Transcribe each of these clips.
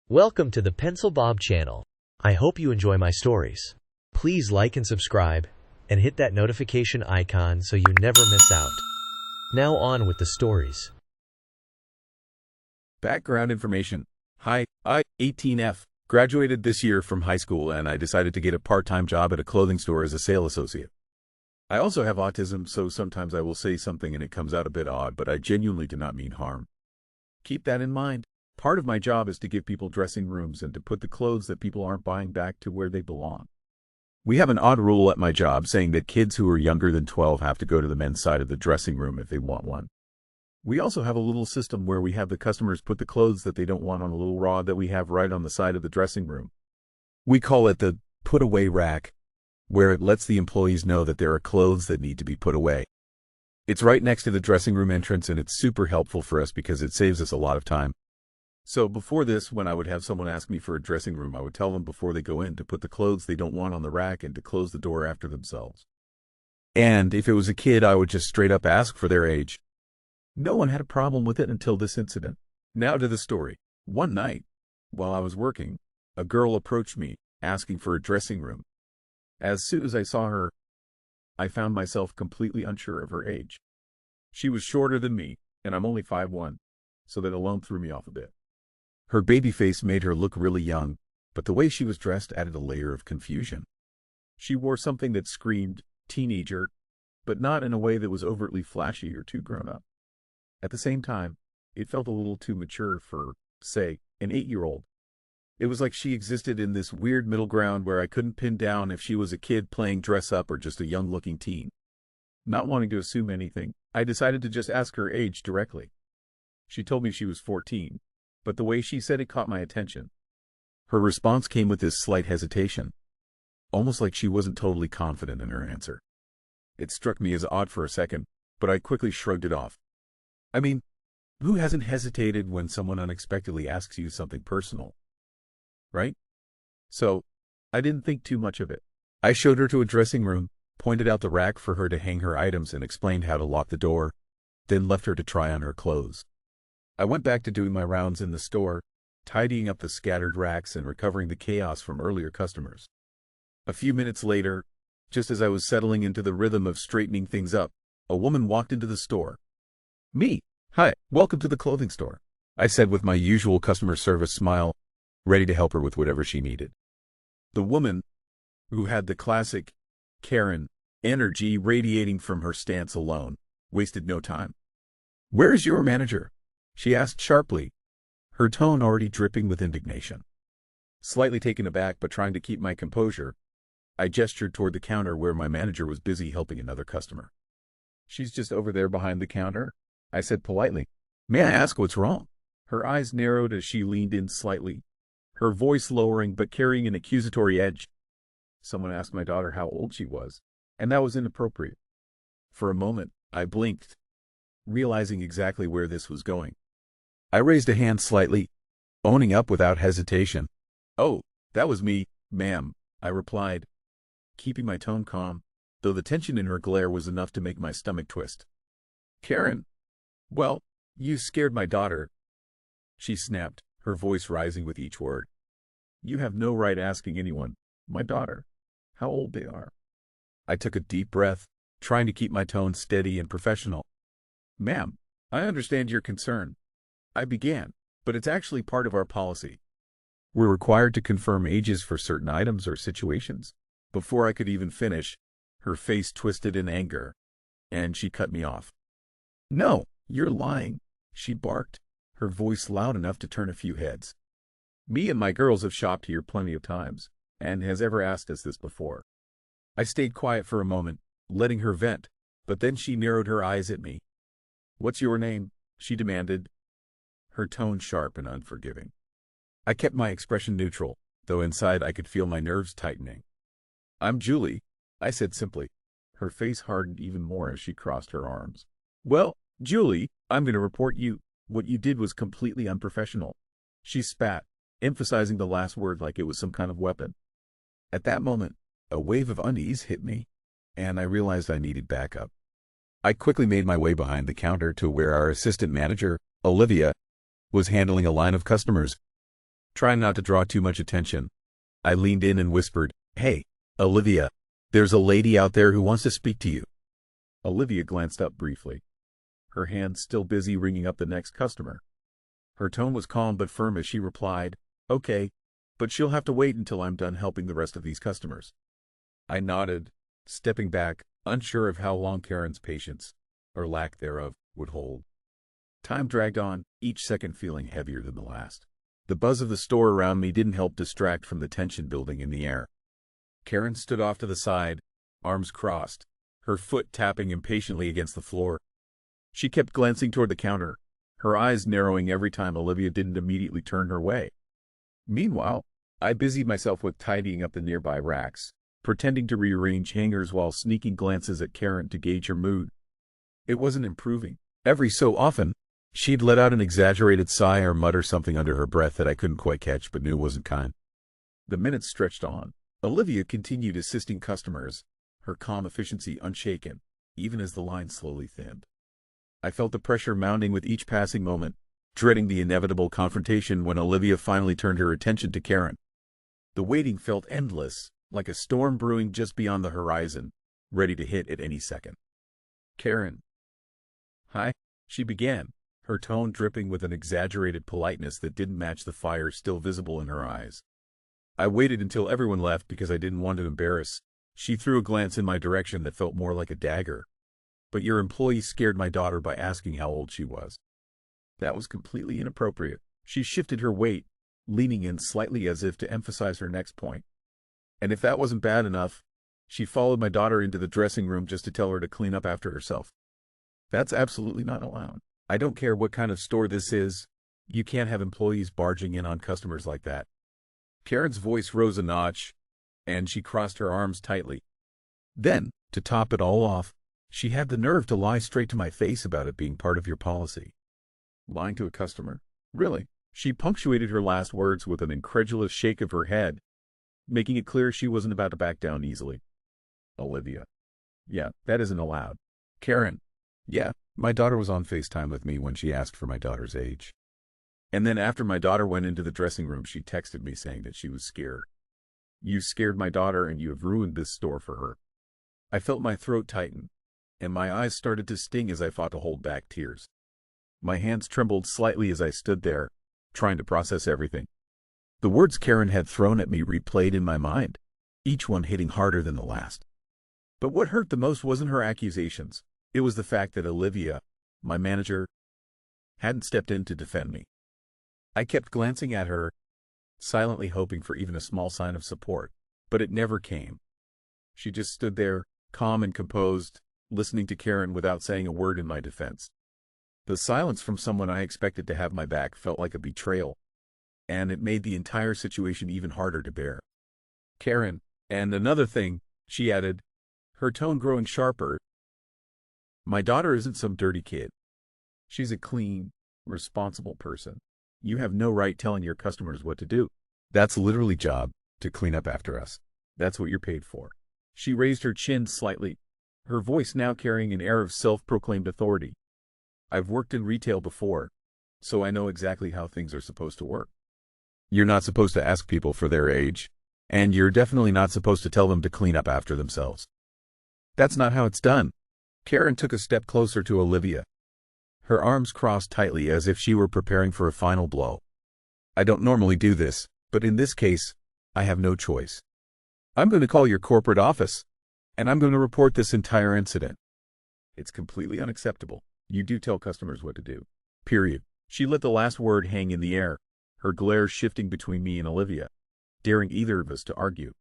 Welcome to the Pencil Bob channel. I hope you enjoy my stories. Please like and subscribe, and hit that notification icon so you never miss out. Now on with the stories. Background information. Hi, I, 18F, graduated this year from high school and I decided to get a part-time job at a clothing store as a sales associate. I also have autism, so sometimes I will say something and it comes out a bit odd, but I genuinely do not mean harm. Keep that in mind. Part of my job is to give people dressing rooms and to put the clothes that people aren't buying back to where they belong. We have an odd rule at my job saying that kids who are younger than 12 have to go to the men's side of the dressing room if they want one. We also have a little system where we have the customers put the clothes that they don't want on a little rod that we have right on the side of the dressing room. We call it the put-away rack, where it lets the employees know that there are clothes that need to be put away. It's right next to the dressing room entrance and it's super helpful for us because it saves us a lot of time. So before this, when I would have someone ask me for a dressing room, I would tell them before they go in to put the clothes they don't want on the rack and to close the door after themselves. And if it was a kid, I would just straight up ask for their age. No one had a problem with it until this incident. Now to the story. One night, while I was working, a girl approached me, asking for a dressing room. As soon as I saw her, I found myself completely unsure of her age. She was shorter than me, and I'm only 5'1", so that alone threw me off a bit. Her baby face made her look really young, but the way she was dressed added a layer of confusion. She wore something that screamed teenager, but not in a way that was overtly flashy or too grown up. At the same time, it felt a little too mature for, say, an 8-year-old. It was like she existed in this weird middle ground where I couldn't pin down if she was a kid playing dress-up or just a young-looking teen. Not wanting to assume anything, I decided to just ask her age directly. She told me she was 14, but the way she said it caught my attention. Her response came with this slight hesitation, almost like she wasn't totally confident in her answer. It struck me as odd for a second, but I quickly shrugged it off. I mean, who hasn't hesitated when someone unexpectedly asks you something personal? Right? So, I didn't think too much of it. I showed her to a dressing room, pointed out the rack for her to hang her items and explained how to lock the door, then left her to try on her clothes. I went back to doing my rounds in the store, tidying up the scattered racks and recovering the chaos from earlier customers. A few minutes later, just as I was settling into the rhythm of straightening things up, a woman walked into the store. Me. Hi, welcome to the clothing store, I said with my usual customer service smile, ready to help her with whatever she needed. The woman, who had the classic Karen energy radiating from her stance alone, wasted no time. "Where is your manager?" she asked sharply, her tone already dripping with indignation. Slightly taken aback but trying to keep my composure, I gestured toward the counter where my manager was busy helping another customer. "She's just over there behind the counter," I said politely. "May I ask what's wrong?" Her eyes narrowed as she leaned in slightly, her voice lowering but carrying an accusatory edge. Someone asked my daughter how old she was, and that was inappropriate. For a moment, I blinked, realizing exactly where this was going. I raised a hand slightly, owning up without hesitation. "Oh, that was me, ma'am," I replied, keeping my tone calm, though the tension in her glare was enough to make my stomach twist. "Karen? Well, you scared my daughter," she snapped, her voice rising with each word. "You have no right asking anyone, my daughter, how old they are." I took a deep breath, trying to keep my tone steady and professional. "Ma'am, I understand your concern," I began, "but it's actually part of our policy. We're required to confirm ages for certain items or situations." Before I could even finish, her face twisted in anger, and she cut me off. "No, you're lying," she barked, her voice loud enough to turn a few heads. "Me and my girls have shopped here plenty of times, and has ever asked us this before." I stayed quiet for a moment, letting her vent, but then she narrowed her eyes at me. "What's your name?" she demanded, her tone sharp and unforgiving. I kept my expression neutral, though inside I could feel my nerves tightening. "I'm Julie," I said simply. Her face hardened even more as she crossed her arms. "Well, Julie, I'm going to report you. What you did was completely unprofessional." She spat, emphasizing the last word like it was some kind of weapon. At that moment, a wave of unease hit me, and I realized I needed backup. I quickly made my way behind the counter to where our assistant manager, Olivia, was handling a line of customers. Trying not to draw too much attention, I leaned in and whispered, "Hey, Olivia, there's a lady out there who wants to speak to you." Olivia glanced up briefly, her hand still busy ringing up the next customer. Her tone was calm but firm as she replied, "Okay, but she'll have to wait until I'm done helping the rest of these customers." I nodded, stepping back, unsure of how long Karen's patience, or lack thereof, would hold. Time dragged on, each second feeling heavier than the last. The buzz of the store around me didn't help distract from the tension building in the air. Karen stood off to the side, arms crossed, her foot tapping impatiently against the floor. She kept glancing toward the counter, her eyes narrowing every time Olivia didn't immediately turn her way. Meanwhile, I busied myself with tidying up the nearby racks, pretending to rearrange hangers while sneaking glances at Karen to gauge her mood. It wasn't improving. Every so often, she'd let out an exaggerated sigh or mutter something under her breath that I couldn't quite catch but knew wasn't kind. The minutes stretched on. Olivia continued assisting customers, her calm efficiency unshaken, even as the line slowly thinned. I felt the pressure mounting with each passing moment, dreading the inevitable confrontation when Olivia finally turned her attention to Karen. The waiting felt endless, like a storm brewing just beyond the horizon, ready to hit at any second. "Karen." "Hi," she began, her tone dripping with an exaggerated politeness that didn't match the fire still visible in her eyes. I waited until everyone left because I didn't want to embarrass. She threw a glance in my direction that felt more like a dagger. "But your employee scared my daughter by asking how old she was." That was completely inappropriate. She shifted her weight, leaning in slightly as if to emphasize her next point. And if that wasn't bad enough, she followed my daughter into the dressing room just to tell her to clean up after herself. That's absolutely not allowed. I don't care what kind of store this is. You can't have employees barging in on customers like that. Karen's voice rose a notch, and she crossed her arms tightly. Then, to top it all off, she had the nerve to lie straight to my face about it being part of your policy. Lying to a customer? Really? She punctuated her last words with an incredulous shake of her head, making it clear she wasn't about to back down easily. Olivia. "Yeah, that isn't allowed." Karen. "Yeah, my daughter was on FaceTime with me when she asked for my daughter's age. And then after my daughter went into the dressing room, she texted me saying that she was scared. You scared my daughter and you have ruined this store for her." I felt my throat tighten, and my eyes started to sting as I fought to hold back tears. My hands trembled slightly as I stood there, trying to process everything. The words Karen had thrown at me replayed in my mind, each one hitting harder than the last. But what hurt the most wasn't her accusations. It was the fact that Olivia, my manager, hadn't stepped in to defend me. I kept glancing at her, silently hoping for even a small sign of support, but it never came. She just stood there, calm and composed, listening to Karen without saying a word in my defense. The silence from someone I expected to have my back felt like a betrayal, and it made the entire situation even harder to bear. "Karen, and another thing," she added, her tone growing sharper. "My daughter isn't some dirty kid. She's a clean, responsible person. You have no right telling your customers what to do. That's literally job, to clean up after us. That's what you're paid for." She raised her chin slightly, her voice now carrying an air of self-proclaimed authority. "I've worked in retail before, so I know exactly how things are supposed to work. You're not supposed to ask people for their age, and you're definitely not supposed to tell them to clean up after themselves. That's not how it's done." Karen took a step closer to Olivia, her arms crossed tightly as if she were preparing for a final blow. "I don't normally do this, but in this case, I have no choice. I'm going to call your corporate office, and I'm going to report this entire incident. It's completely unacceptable. You do tell customers what to do. Period." She let the last word hang in the air, her glare shifting between me and Olivia, daring either of us to argue.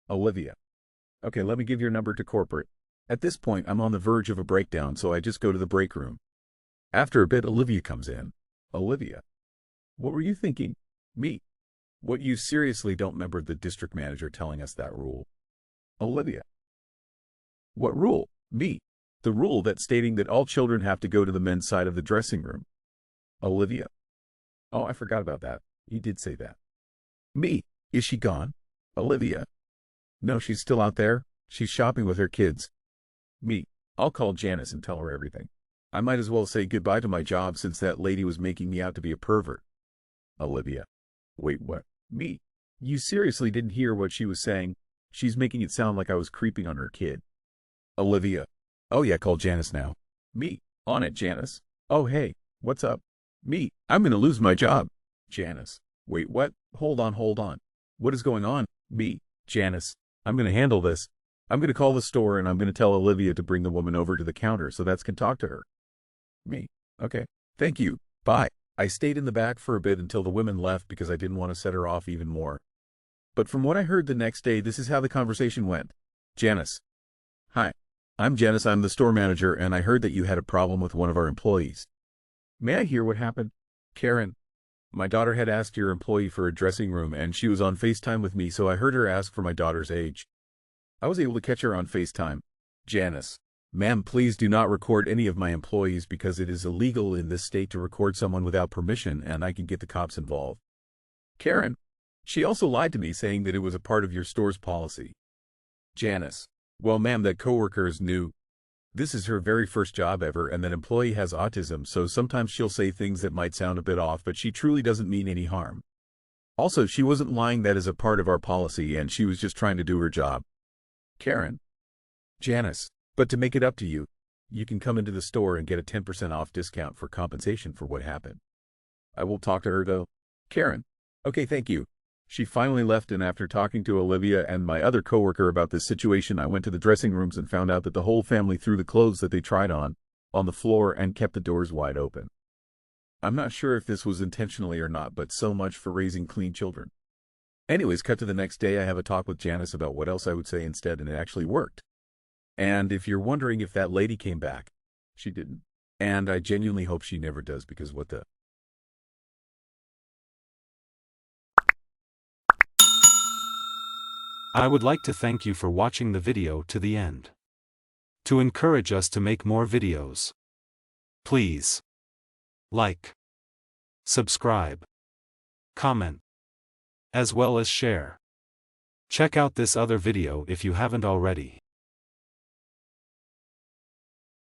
Olivia. "Okay, let me give your number to corporate." At this point, I'm on the verge of a breakdown, so I just go to the break room. After a bit, Olivia comes in. "Olivia, what were you thinking?" "Me. What, you seriously don't remember the district manager telling us that rule?" "Olivia. What rule?" "Me. The rule that's stating that all children have to go to the men's side of the dressing room." "Olivia. Oh, I forgot about that. He did say that." "Me. Is she gone?" "Olivia. No, she's still out there. She's shopping with her kids." "Me. I'll call Janice and tell her everything. I might as well say goodbye to my job since that lady was making me out to be a pervert." "Olivia. Wait, what? Me? You seriously didn't hear what she was saying? She's making it sound like I was creeping on her kid. Olivia. Oh yeah, call Janice now. Me. On it, Janice. Oh hey, what's up? Me. I'm gonna lose my job. Janice. Wait, what? Hold on, hold on. What is going on? Me. Janice. I'm gonna handle this. I'm gonna call the store and I'm gonna tell Olivia to bring the woman over to the counter so that can talk to her. Me. Okay. Thank you. Bye. I stayed in the back for a bit until the women left because I didn't want to set her off even more. But from what I heard the next day, this is how the conversation went. Janice. Hi. I'm Janice. I'm the store manager, and I heard that you had a problem with one of our employees. May I hear what happened? Karen. My daughter had asked your employee for a dressing room, and she was on FaceTime with me, so I heard her ask for my daughter's age. I was able to catch her on FaceTime. Janice. Ma'am, please do not record any of my employees because it is illegal in this state to record someone without permission, and I can get the cops involved. Karen. She also lied to me saying that it was a part of your store's policy. Janice. Well, ma'am, that coworker is new. This is her very first job ever, and that employee has autism, so sometimes she'll say things that might sound a bit off, but she truly doesn't mean any harm. Also, she wasn't lying. That is a part of our policy, and she was just trying to do her job. Karen. Janice. But to make it up to you, you can come into the store and get a 10% off discount for compensation for what happened. I will talk to her, though. Karen. Okay, thank you. She finally left, and after talking to Olivia and my other coworker about this situation, I went to the dressing rooms and found out that the whole family threw the clothes that they tried on the floor and kept the doors wide open. I'm not sure if this was intentionally or not, but so much for raising clean children. Anyways, cut to the next day, I have a talk with Janice about what else I would say instead, and it actually worked. And if you're wondering if that lady came back, she didn't. And I genuinely hope she never does, because what the... I would like to thank you for watching the video to the end. To encourage us to make more videos, please like, subscribe, comment, as well as share. Check out this other video if you haven't already.